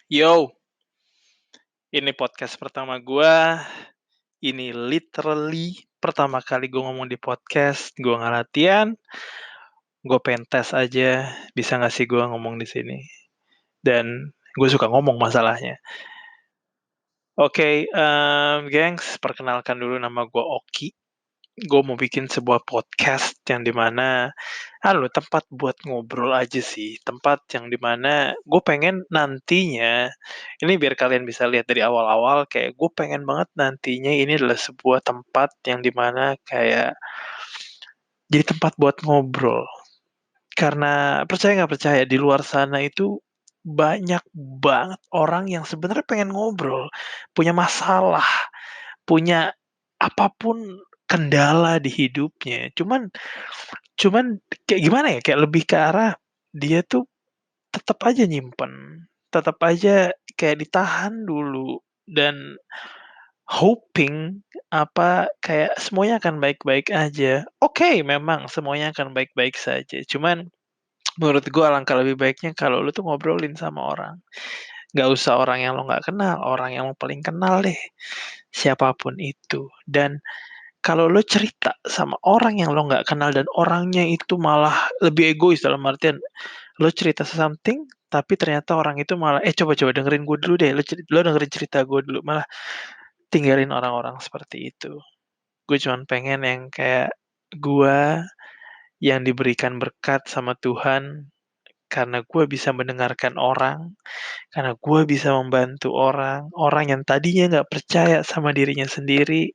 Yo, ini podcast pertama gua. Ini literally pertama kali gua ngomong di podcast. Gua nggak latihan, gua pengen tes aja bisa nggak sih gua ngomong di sini. Dan gue suka ngomong masalahnya. Oke, gengs, perkenalkan dulu nama gua Oki. Gue mau bikin sebuah podcast yang dimana, tempat buat ngobrol aja sih, tempat yang dimana gue pengen nantinya, ini biar kalian bisa lihat dari awal-awal, kayak gue pengen banget nantinya ini adalah sebuah tempat yang dimana kayak jadi tempat buat ngobrol. Karena percaya nggak percaya, di luar sana itu banyak banget orang yang sebenarnya pengen ngobrol, punya masalah, punya apapun kendala di hidupnya. Cuman cuman kayak gimana ya, kayak lebih ke arah dia tuh tetep aja nyimpen, tetep aja kayak ditahan dulu dan hoping kayak semuanya akan baik-baik aja. Oke, memang semuanya akan baik-baik saja, cuman menurut gua alangkah lebih baiknya kalau lu tuh ngobrolin sama orang. Nggak usah orang yang lo nggak kenal, orang yang lo paling kenal deh, siapapun itu. Dan kalau lo cerita sama orang yang lo nggak kenal dan orangnya itu malah lebih egois, dalam artian lo cerita something, tapi ternyata orang itu malah, coba coba dengerin gue dulu deh, lo dengerin cerita gue dulu." Malah tinggalin orang-orang seperti itu. Gue cuman pengen yang kayak gue yang diberikan berkat sama Tuhan, karena gue bisa mendengarkan orang, karena gue bisa membantu orang, orang yang tadinya nggak percaya sama dirinya sendiri,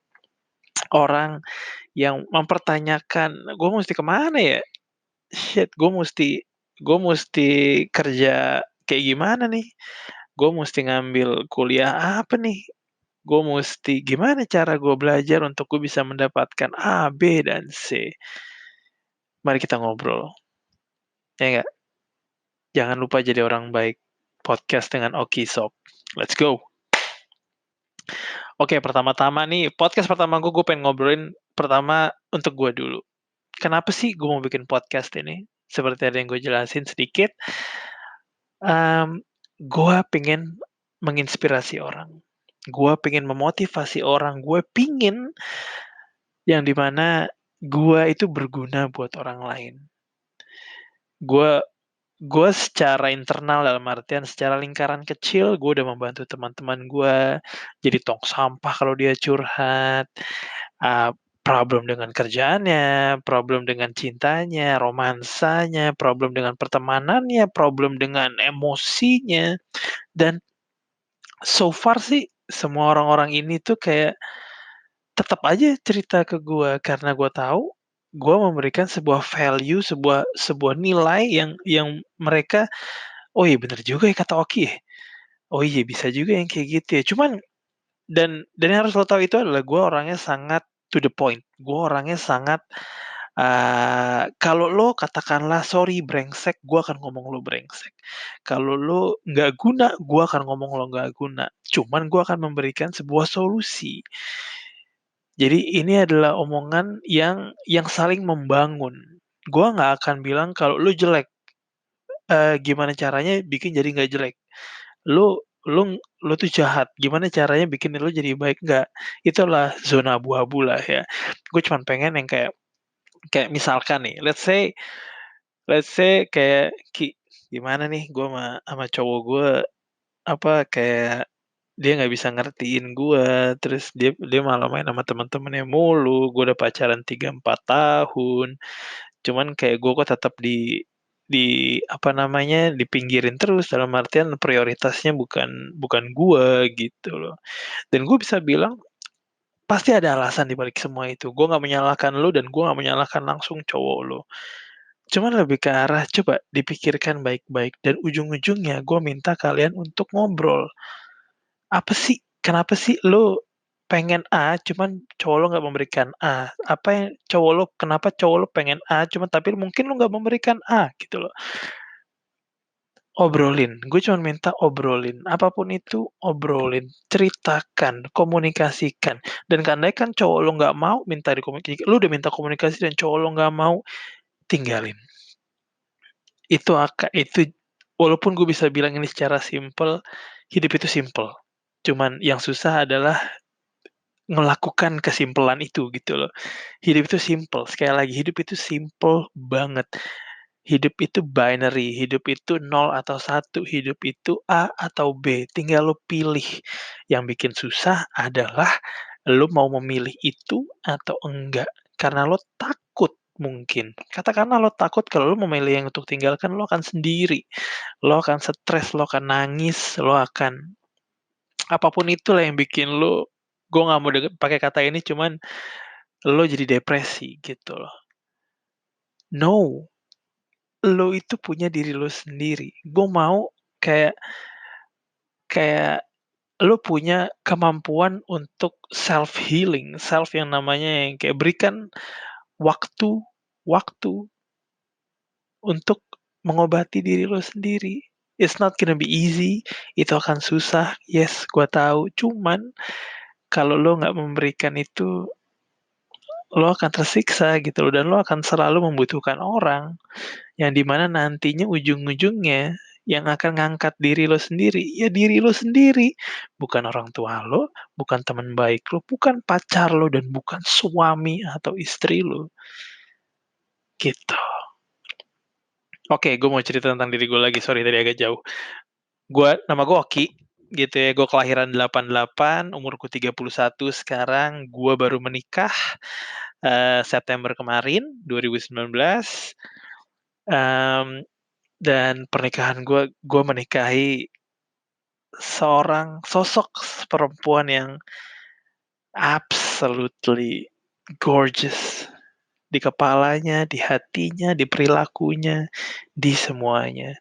orang yang mempertanyakan, "Gue musti ke mana ya? Shit, gue musti kerja kayak gimana nih? Gue musti ngambil kuliah apa nih? Gue musti gimana cara gue belajar untuk gue bisa mendapatkan A, B, dan C?" Mari kita ngobrol, ya nggak? Jangan lupa jadi orang baik. Podcast dengan Oki Sok. Let's go. Oke, pertama-tama nih, podcast pertama gue pengen ngobrolin pertama untuk gue dulu. Kenapa sih gue mau bikin podcast ini? Seperti ada yang gue jelasin sedikit, mmm, gue pengen menginspirasi orang, gue pengen memotivasi orang, gue pingin yang di mana gue itu berguna buat orang lain. Gue gue secara internal, dalam artian secara lingkaran kecil, gue udah membantu teman-teman gue jadi tong sampah kalau dia curhat, eee, problem dengan kerjaannya, problem dengan cintanya, romansanya, problem dengan pertemanannya, problem dengan emosinya, dan so far sih semua orang-orang ini tuh kayak tetep aja cerita ke gua, karena gua tahu, gua memberikan sebuah value, sebuah sebuah nilai yang mereka, "Oh iya bener juga ya kata Oki ya, oh iya bisa juga yang kayak gitu ya." Cuman dan yang harus lo tahu itu adalah gua orangnya sangat to the point, gua orangnya sangat, kalau lo katakanlah, "Sorry brengsek," gua akan ngomong lo brengsek. Kalau lo nggak guna, gua akan ngomong lo nggak guna. Cuman gua akan memberikan sebuah solusi. Jadi ini adalah omongan yang saling membangun. Gua nggak akan bilang kalau lu jelek, gimana caranya bikin jadi nggak jelek. Lu lu tuh jahat, gimana caranya bikin lu jadi baik, nggak. Itulah zona abu-abu lah ya. Gue cuman pengen yang kayak kayak misalkan nih, let's say kayak gimana nih, gue sama cowok gue, kayak dia nggak bisa ngertiin gua, terus dia dia malah main sama temen-temennya mulu, gua udah pacaran 3 4 tahun, cuman kayak gua kok tetep dipinggirin terus, dalam artian prioritasnya bukan bukan gua, gitu loh. Dan gua bisa bilang, pasti ada alasan di balik semua itu. Gua nggak menyalahkan lu dan gua nggak menyalahkan langsung cowok lu. Cuman lebih ke arah coba dipikirkan baik-baik dan ujung-ujungnya gua minta kalian untuk ngobrol. Apa sih, kenapa sih lu pengen A, cuman cowok lu nggak memberikan A? Kenapa cowok lu pengen A, cuman tapi mungkin lu nggak memberikan A, gitu loh. Obrolin, gue cuman minta obrolin, apapun itu obrolin, ceritakan, komunikasikan, dan kan cowok lu nggak mau lu udah minta komunikasi dan cowok lu nggak mau, tinggalin. Itu walaupun gue bisa bilang ini secara simpel, hidup itu simple, cuman yang susah adalah melakukan kesimpulan itu gitu loh. Hidup itu simple, sekali lagi hidup itu simple banget. Hidup itu binary, hidup itu nol atau satu, hidup itu A atau B, tinggal lo pilih. Yang bikin susah adalah lo mau memilih itu atau enggak, karena lo takut mungkin. Katakanlah lo takut kalau lo memilih yang untuk tinggalkan, lo akan sendiri, lo akan stres, lo akan nangis, lo akan apapun itulah yang bikin lo, gue nggak mau pakai kata ini, cuman lo jadi depresi gitu loh. No, lo itu punya diri lo sendiri. Gue mau kayak kayak lo punya kemampuan untuk self healing, self yang namanya yang kayak berikan waktu waktu untuk mengobati diri lo sendiri. It's not gonna be easy, itu akan susah, yes, gue tahu. Cuman kalau lo nggak memberikan itu, lo akan tersiksa gitu loh, dan lo akan selalu membutuhkan orang, yang di mana nantinya ujung-ujungnya yang akan ngangkat diri lo sendiri, ya diri lo sendiri. Bukan orang tua lo, bukan teman baik lo, bukan pacar lo, dan bukan suami atau istri lo, gitu. Oke, gue mau cerita tentang diri gue lagi, sorry tadi agak jauh. Nama gue Oki, gitu ya, gue kelahiran 88, umurku 31 sekarang, gue baru menikah, September kemarin, 2019, dan pernikahan gue menikahi seorang sosok perempuan yang absolutely gorgeous. Di kepalanya, di hatinya, di perilakunya, di semuanya.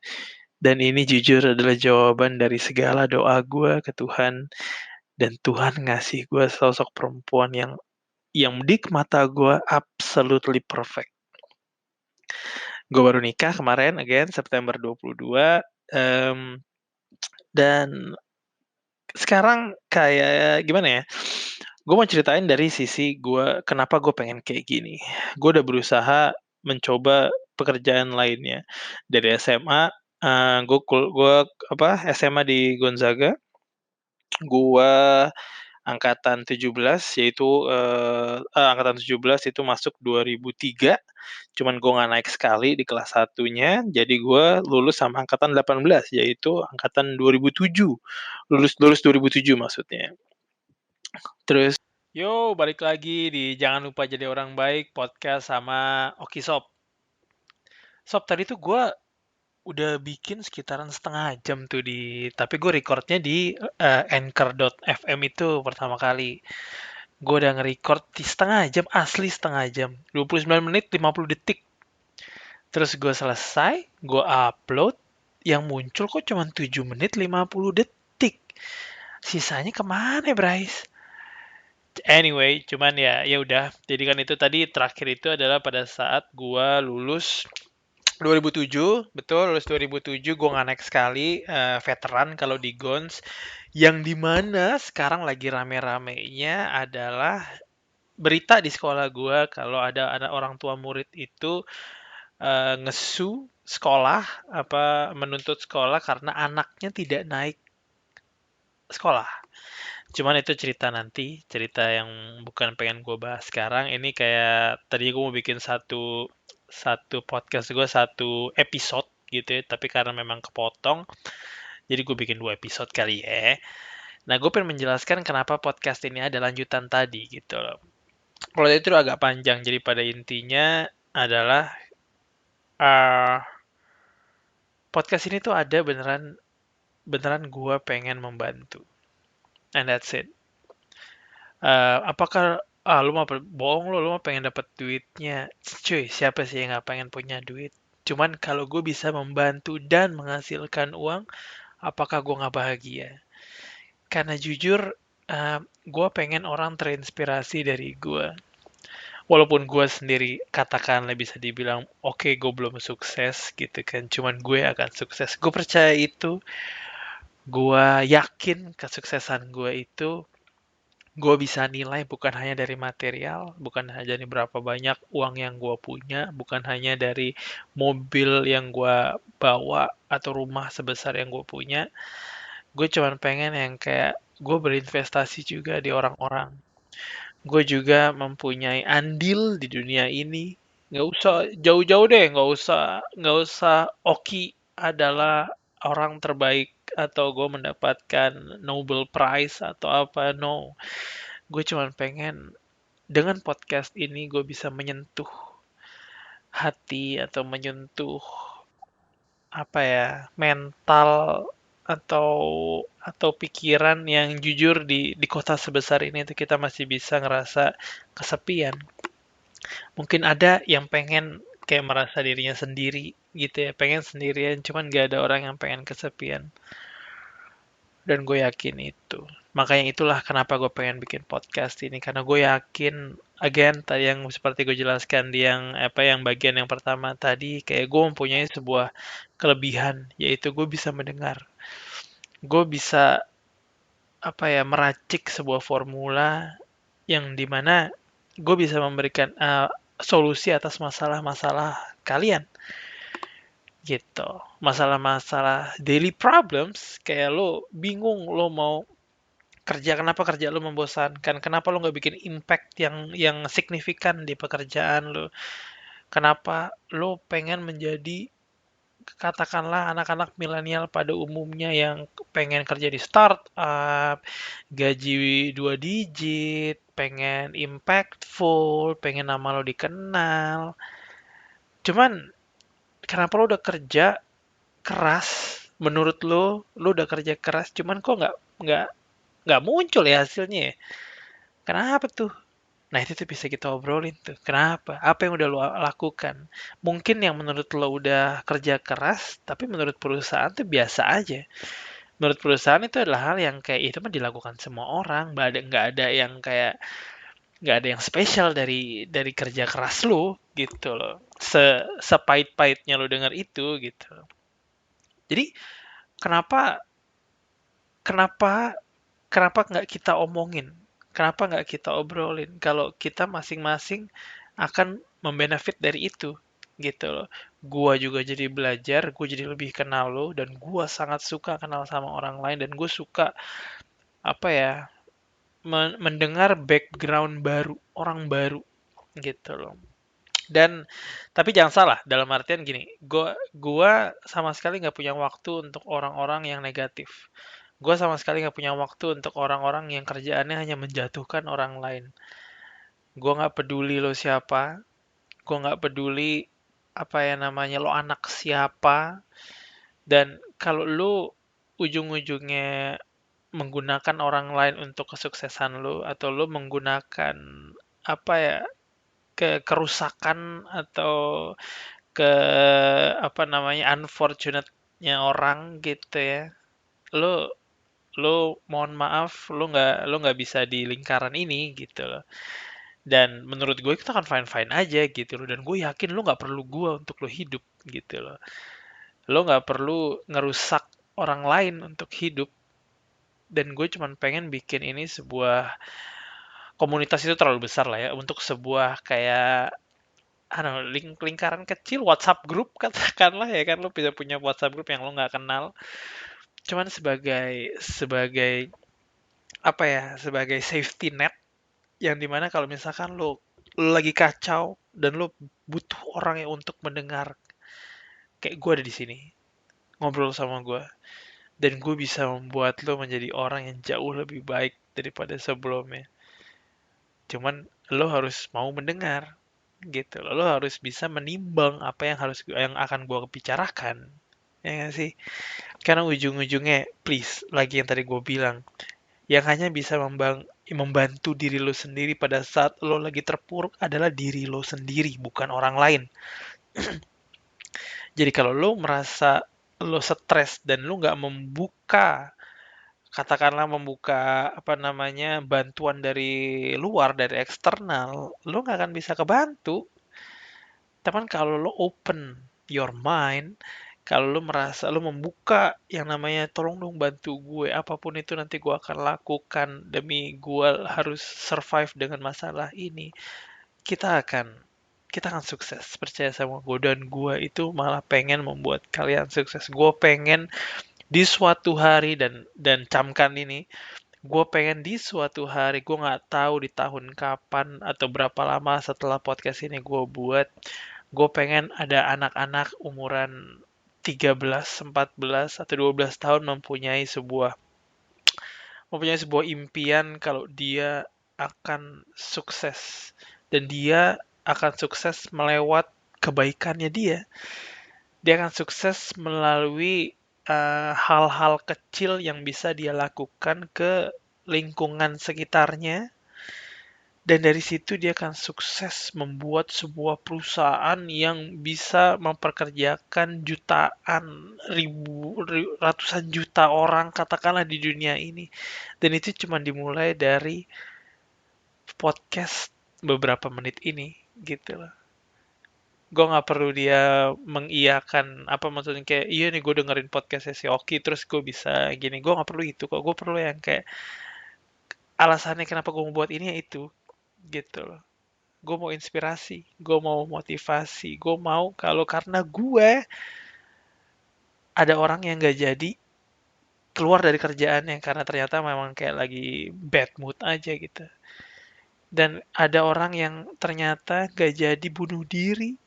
Dan ini jujur adalah jawaban dari segala doa gue ke Tuhan, dan Tuhan ngasih gue sosok perempuan yang di mata gue absolutely perfect. Gue baru nikah kemarin, again September 22, dan sekarang kayak gimana ya, gue mau ceritain dari sisi gue, kenapa gue pengen kayak gini. Gue udah berusaha mencoba pekerjaan lainnya. Dari SMA, gue SMA di Gonzaga, gue angkatan 17, yaitu, angkatan 17 itu masuk 2003, cuman gue nggak naik sekali di kelas satunya, jadi gue lulus sama angkatan 18, yaitu angkatan 2007, lulus lulus 2007 maksudnya. Terus yo, balik lagi di Jangan Lupa Jadi Orang Baik, podcast sama Oki Sob. Sob, tadi tuh gue udah bikin sekitaran setengah jam tuh tapi gue recordnya di Anchor.fm itu pertama kali. Gue udah nge-record di setengah jam, asli setengah jam. 29 menit 50 detik. Terus gue selesai, gue upload, yang muncul kok cuma 7 menit 50 detik. Sisanya kemana, Bryce? Anyway, cuman ya udah. Jadi kan itu tadi terakhir itu adalah pada saat gua lulus 2007, betul, lulus 2007, gua nggak naik sekali, veteran kalau di Gons, yang dimana sekarang lagi rame-ramenya adalah berita di sekolah gua kalau ada orang tua murid itu ngesu sekolah, apa menuntut sekolah karena anaknya tidak naik sekolah. Cuman itu cerita nanti, cerita yang bukan pengen gue bahas sekarang. Ini kayak tadi gue mau bikin satu satu podcast gue satu episode gitu ya, tapi karena memang kepotong, jadi gue bikin 2 episode kali ya. Nah, gue pengen menjelaskan kenapa podcast ini ada lanjutan tadi gitu loh. Kalau itu agak panjang, jadi pada intinya adalah uh, podcast ini tuh ada beneran beneran gue pengen membantu, and that's it. Apakah lu mah bohong, lu mah pengen dapat duitnya. Cuy, siapa sih yang nggak pengen punya duit? Cuman kalau gue bisa membantu dan menghasilkan uang, apakah gue nggak bahagia? Karena jujur, gue pengen orang terinspirasi dari gue. Walaupun gue sendiri katakanlah bisa dibilang, oke, gue belum sukses gitu kan, cuman gue akan sukses. Gue percaya itu, gue yakin kesuksesan gue itu gue bisa nilai bukan hanya dari material, bukan hanya dari berapa banyak uang yang gue punya, bukan hanya dari mobil yang gue bawa atau rumah sebesar yang gue punya. Gue cuman pengen yang kayak gue berinvestasi juga di orang-orang. Gue juga mempunyai andil di dunia ini. Nggak usah jauh-jauh deh, nggak usah Oki adalah orang terbaik atau gue mendapatkan Nobel Prize atau apa. No, gue cuman pengen dengan podcast ini gue bisa menyentuh hati atau menyentuh apa ya, mental atau pikiran yang jujur di kota sebesar ini tuh kita masih bisa ngerasa kesepian. Mungkin ada yang pengen kayak merasa dirinya sendiri gitu ya, pengen sendirian, cuman gak ada orang yang pengen kesepian. Dan gue yakin itu. Makanya itulah kenapa gue pengen bikin podcast ini. Karena gue yakin, again, tadi yang seperti gue jelaskan di yang apa yang bagian yang pertama tadi, kayak gue mempunyai sebuah kelebihan, yaitu gue bisa mendengar. Gue bisa apa ya meracik sebuah formula yang dimana gue bisa memberikan solusi atas masalah-masalah kalian gitu. Masalah-masalah daily problems kayak lo bingung lo mau kerja, kenapa kerja lo membosankan, kenapa lo nggak bikin impact yang signifikan di pekerjaan lo, kenapa lo pengen menjadi katakanlah anak-anak milenial pada umumnya yang pengen kerja di startup, gaji 2 digit, pengen impactful, pengen nama lo dikenal. Cuman kenapa lo udah kerja keras? Menurut lo udah kerja keras, cuman kok nggak nggak muncul ya hasilnya ya? Kenapa tuh? Nah itu tuh bisa kita obrolin tuh. Kenapa? Apa yang udah lo lakukan? Mungkin yang menurut lo udah kerja keras, tapi menurut perusahaan tuh biasa aja. Menurut perusahaan itu adalah hal yang kayak itu mah dilakukan semua orang. Nggak ada yang kayak nggak ada yang spesial dari kerja keras lo gitu loh. Sepahit-pahitnya lo denger itu gitu. Jadi kenapa kenapa kenapa nggak kita omongin? Kenapa nggak kita obrolin kalau kita masing-masing akan membenefit dari itu gitu loh. Gua juga jadi belajar, gue jadi lebih kenal lo dan gua sangat suka kenal sama orang lain dan gue suka apa ya mendengar background baru, orang baru gitu loh. Dan tapi jangan salah dalam artian gini, gua sama sekali nggak punya waktu untuk orang-orang yang negatif. Gue sama sekali nggak punya waktu untuk orang-orang yang kerjaannya hanya menjatuhkan orang lain. Gue nggak peduli lo siapa, gue nggak peduli apa ya namanya lo anak siapa, dan kalau lo ujung-ujungnya menggunakan orang lain untuk kesuksesan lo atau lo menggunakan apa ya kerusakan atau ke apa namanya unfortunate-nya orang gitu ya, lo mohon maaf lo nggak bisa di lingkaran ini gitu loh. Dan menurut gue kita kan fine fine aja gitu loh, dan gue yakin lo nggak perlu gue untuk lo hidup gitu loh. Lo nggak perlu ngerusak orang lain untuk hidup. Dan gue cuman pengen bikin ini sebuah komunitas, itu terlalu besar lah ya untuk sebuah kayak lingkaran kecil WhatsApp group katakanlah ya kan, lo bisa punya WhatsApp group yang lo nggak kenal, cuman sebagai sebagai apa ya sebagai safety net yang dimana kalau misalkan lo lagi kacau dan lo butuh orang yang untuk mendengar, kayak gue ada di sini ngobrol sama gue dan gue bisa membuat lo menjadi orang yang jauh lebih baik daripada sebelumnya. Cuman lo harus mau mendengar gitu. Lo harus bisa menimbang apa yang akan gue bicarakan. Ya nggak sih? Karena ujung-ujungnya, please, lagi yang tadi gue bilang, yang hanya bisa membantu diri lo sendiri pada saat lo lagi terpuruk adalah diri lo sendiri, bukan orang lain. Jadi kalau lo merasa lo stres dan lo nggak membuka, katakanlah membuka apa namanya bantuan dari luar, dari eksternal, lo nggak akan bisa kebantu. Tapi kalau lo open your mind, kalau lo merasa lo membuka yang namanya tolong dong bantu gue, apapun itu nanti gue akan lakukan demi gue harus survive dengan masalah ini. Kita akan kita akan sukses, percaya sama gue, dan gue itu malah pengen membuat kalian sukses. Gue pengen Di suatu hari, dan camkan ini, gue pengen di suatu hari, gue nggak tahu di tahun kapan atau berapa lama setelah podcast ini gue buat, gue pengen ada anak-anak umuran 13, 14, atau 12 tahun mempunyai sebuah impian kalau dia akan sukses, dan dia akan sukses melewat kebaikannya dia. Dia akan sukses melalui hal-hal kecil yang bisa dia lakukan ke lingkungan sekitarnya, dan dari situ dia akan sukses membuat sebuah perusahaan yang bisa memperkerjakan ratusan juta orang katakanlah di dunia ini. Dan itu cuma dimulai dari podcast beberapa menit ini gitu loh. Gue nggak perlu dia mengiyakan, apa maksudnya, kayak iya nih gue dengerin podcastnya si Oki terus gue bisa gini. Gue nggak perlu itu kok. Gue perlu yang kayak alasannya kenapa gue mau buat ini ya itu gitu loh. Gue mau inspirasi, gue mau motivasi, gue mau kalau karena gue ada orang yang gak jadi keluar dari kerjaannya karena ternyata memang kayak lagi bad mood aja gitu. Dan ada orang yang ternyata gak jadi bunuh diri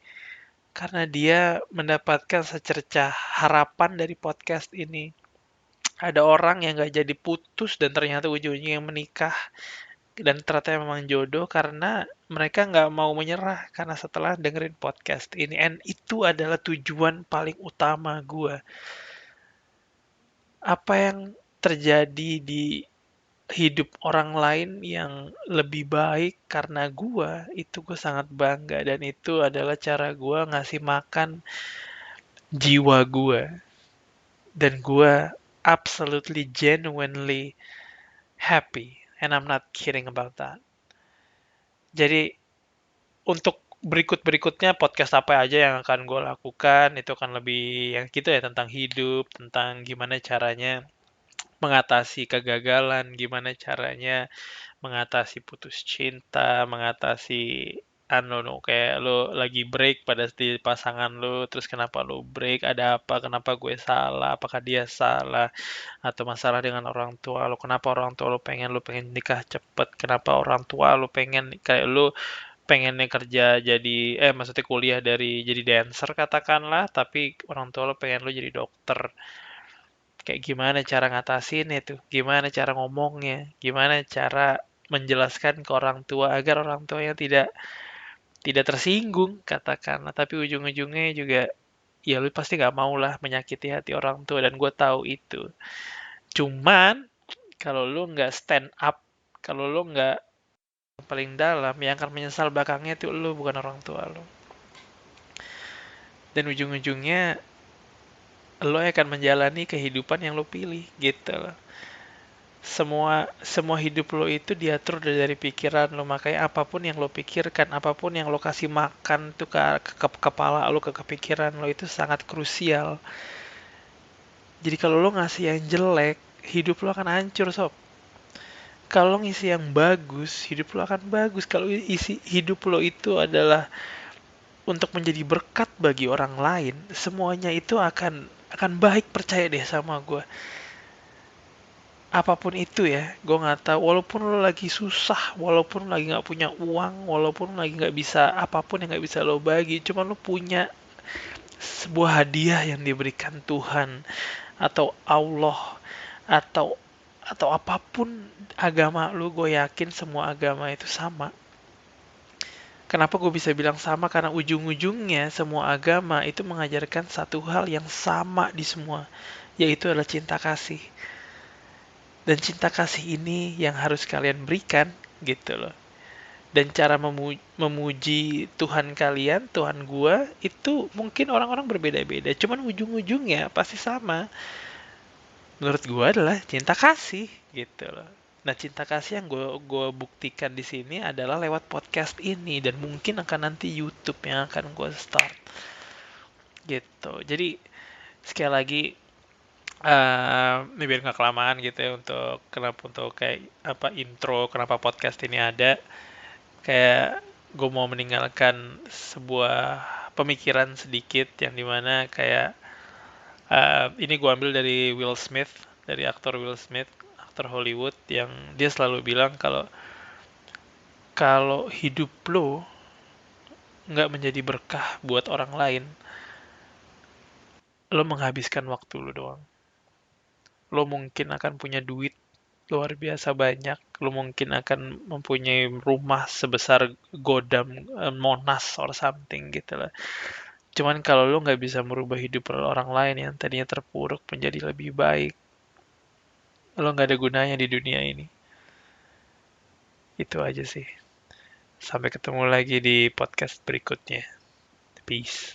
karena dia mendapatkan secercah harapan dari podcast ini. Ada orang yang gak jadi putus dan ternyata ujung-ujungnya menikah, dan ternyata memang jodoh karena mereka nggak mau menyerah karena setelah dengerin podcast ini. And itu adalah tujuan paling utama gue. Apa yang terjadi di hidup orang lain yang lebih baik karena gue, itu gue sangat bangga, dan itu adalah cara gue ngasih makan jiwa gue. Dan gue absolutely genuinely happy, and I'm not kidding about that. Jadi untuk berikut-berikutnya podcast apa aja yang akan gue lakukan, itu akan lebih yang gitu ya, tentang hidup, tentang gimana caranya mengatasi kegagalan, gimana caranya mengatasi putus cinta, mengatasi no, kayak lo lagi break pada di pasangan lo, terus kenapa lo break, ada apa, kenapa gue salah, apakah dia salah, atau masalah dengan orang tua lo, kenapa orang tua lo pengen nikah cepet, kenapa orang tua lo pengen kayak lo pengennya kerja jadi maksudnya kuliah dari jadi dancer katakanlah, tapi orang tua lo pengen lo jadi dokter. Kayak gimana cara ngatasin itu? Gimana cara ngomongnya? Gimana cara menjelaskan ke orang tua agar orang tuanya tidak tidak tersinggung katakanlah, tapi ujung-ujungnya juga ya lu pasti nggak mau lah menyakiti hati orang tua, dan gue tahu itu. Cuman kalau lu nggak stand up, kalau lu nggak paling dalam, yang akan menyesal belakangnya itu lu, bukan orang tua lu. Dan ujung-ujungnya lo akan menjalani kehidupan yang lo pilih gitu loh. Semua semua hidup lo itu diatur dari pikiran lo, makanya apapun yang lo pikirkan, apapun yang lo kasih makan tuh ke kepala lo, ke kepikiran lo, itu sangat krusial. Jadi kalau lo ngasih yang jelek, hidup lo akan hancur sob. Kalau lo ngisi yang bagus, hidup lo akan bagus. Kalau isi hidup lo itu adalah untuk menjadi berkat bagi orang lain, semuanya itu akan baik, percaya deh sama gue. Apapun itu ya, gue nggak tahu. Walaupun lo lagi susah, walaupun lagi nggak punya uang, walaupun lagi nggak bisa apapun yang nggak bisa lo bagi, cuma lo punya sebuah hadiah yang diberikan Tuhan atau Allah, atau apapun agama lo, gue yakin semua agama itu sama. Kenapa gue bisa bilang sama? Karena ujung-ujungnya semua agama itu mengajarkan satu hal yang sama di semua, yaitu adalah cinta kasih. Dan cinta kasih ini yang harus kalian berikan gitu loh. Dan cara memuji Tuhan kalian, Tuhan gua, itu mungkin orang-orang berbeda-beda. Cuman ujung-ujungnya pasti sama. Menurut gua adalah cinta kasih gitu loh. Nah, cinta kasih yang gua buktikan di sini adalah lewat podcast ini, dan mungkin akan nanti YouTube yang akan gua start gitu. Jadi sekali lagi, ini biar nggak kelamaan gitu ya, untuk kayak apa intro kenapa podcast ini ada. Kayak gue mau meninggalkan sebuah pemikiran sedikit yang dimana kayak Ini gue ambil dari Will Smith, dari aktor Will Smith, aktor Hollywood yang dia selalu bilang kalau kalau hidup lo nggak menjadi berkah buat orang lain, lo menghabiskan waktu lo doang. Lo mungkin akan punya duit luar biasa banyak, lo mungkin akan mempunyai rumah sebesar Godam, Monas or something gitu lah. Cuman kalau lo nggak bisa merubah hidup orang lain yang tadinya terpuruk menjadi lebih baik, lo nggak ada gunanya di dunia ini. Itu aja sih. Sampai ketemu lagi di podcast berikutnya. Peace.